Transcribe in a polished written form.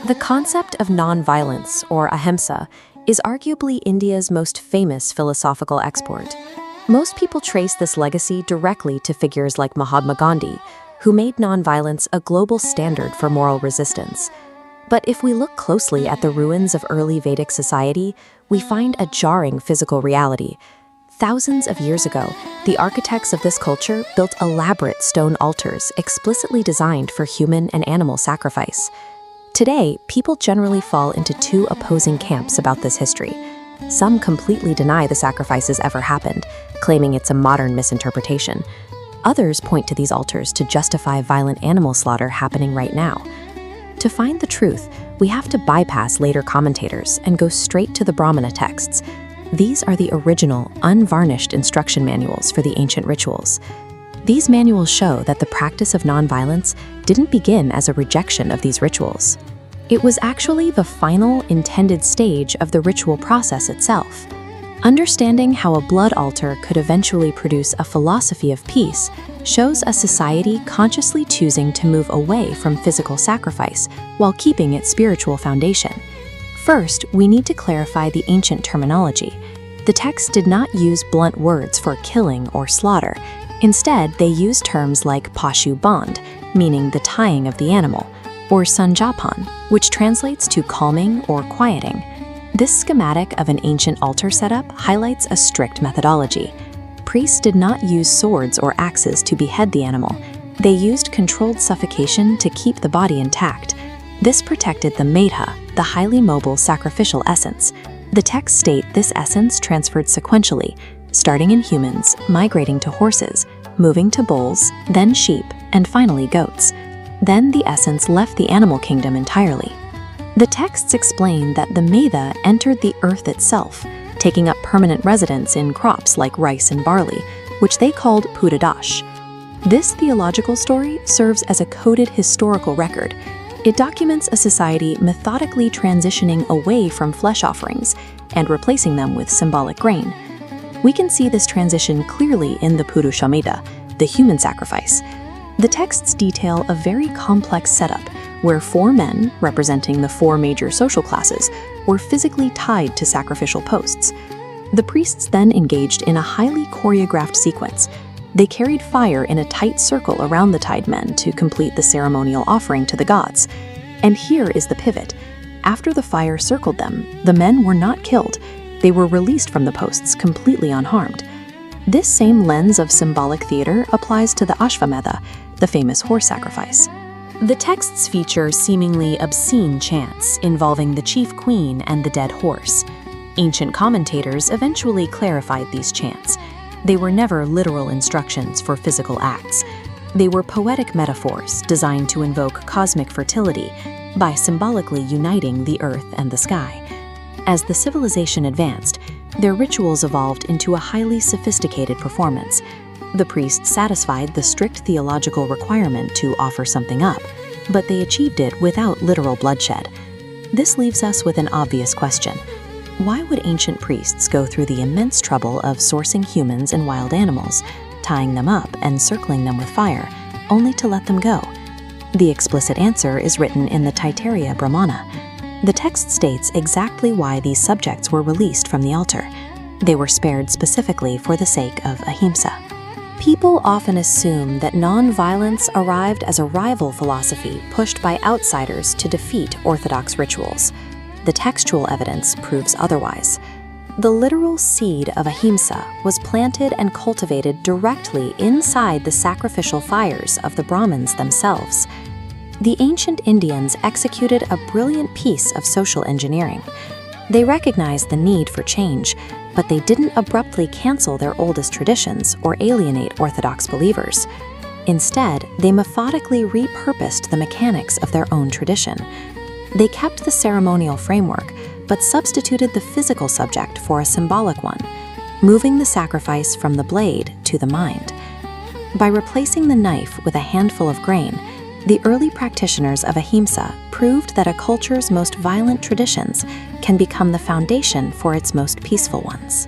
The concept of non-violence, or ahimsa, is arguably India's most famous philosophical export. Most people trace this legacy directly to figures like Mahatma Gandhi, who made non-violence a global standard for moral resistance. But if we look closely at the ruins of early Vedic society, we find a jarring physical reality. Thousands of years ago, the architects of this culture built elaborate stone altars explicitly designed for human and animal sacrifice. Today, people generally fall into two opposing camps about this history. Some completely deny the sacrifices ever happened, claiming it's a modern misinterpretation. Others point to these altars to justify violent animal slaughter happening right now. To find the truth, we have to bypass later commentators and go straight to the Brahmana texts. These are the original, unvarnished instruction manuals for the ancient rituals. These manuals show that the practice of nonviolence didn't begin as a rejection of these rituals. It was actually the final, intended stage of the ritual process itself. Understanding how a blood altar could eventually produce a philosophy of peace shows a society consciously choosing to move away from physical sacrifice while keeping its spiritual foundation. First, we need to clarify the ancient terminology. The text did not use blunt words for killing or slaughter. Instead, they used terms like pashu band, meaning the tying of the animal, or sanjapan, which translates to calming or quieting. This schematic of an ancient altar setup highlights a strict methodology. Priests did not use swords or axes to behead the animal. They used controlled suffocation to keep the body intact. This protected the medha, the highly mobile sacrificial essence. The texts state this essence transferred sequentially, starting in humans, migrating to horses, moving to bulls, then sheep, and finally goats. Then the essence left the animal kingdom entirely. The texts explain that the medha entered the earth itself, taking up permanent residence in crops like rice and barley, which they called puradash. This theological story serves as a coded historical record. It documents a society methodically transitioning away from flesh offerings and replacing them with symbolic grain. We can see this transition clearly in the Purushamedha, the human sacrifice. The texts detail a very complex setup where 4 men, representing the 4 major social classes, were physically tied to sacrificial posts. The priests then engaged in a highly choreographed sequence. They carried fire in a tight circle around the tied men to complete the ceremonial offering to the gods. And here is the pivot. After the fire circled them, the men were not killed. They were released from the posts completely unharmed. This same lens of symbolic theater applies to the Ashvamedha, the famous horse sacrifice. The texts feature seemingly obscene chants involving the chief queen and the dead horse. Ancient commentators eventually clarified these chants. They were never literal instructions for physical acts. They were poetic metaphors designed to invoke cosmic fertility by symbolically uniting the earth and the sky. As the civilization advanced, their rituals evolved into a highly sophisticated performance. The priests satisfied the strict theological requirement to offer something up, but they achieved it without literal bloodshed. This leaves us with an obvious question. Why would ancient priests go through the immense trouble of sourcing humans and wild animals, tying them up and circling them with fire, only to let them go? The explicit answer is written in the Taittiriya Brahmana. The text states exactly why these subjects were released from the altar. They were spared specifically for the sake of ahimsa. People often assume that non-violence arrived as a rival philosophy pushed by outsiders to defeat orthodox rituals. The textual evidence proves otherwise. The literal seed of ahimsa was planted and cultivated directly inside the sacrificial fires of the Brahmins themselves. The ancient Indians executed a brilliant piece of social engineering. They recognized the need for change, but they didn't abruptly cancel their oldest traditions or alienate orthodox believers. Instead, they methodically repurposed the mechanics of their own tradition. They kept the ceremonial framework, but substituted the physical subject for a symbolic one, moving the sacrifice from the blade to the mind. By replacing the knife with a handful of grain, the early practitioners of ahimsa proved that a culture's most violent traditions can become the foundation for its most peaceful ones.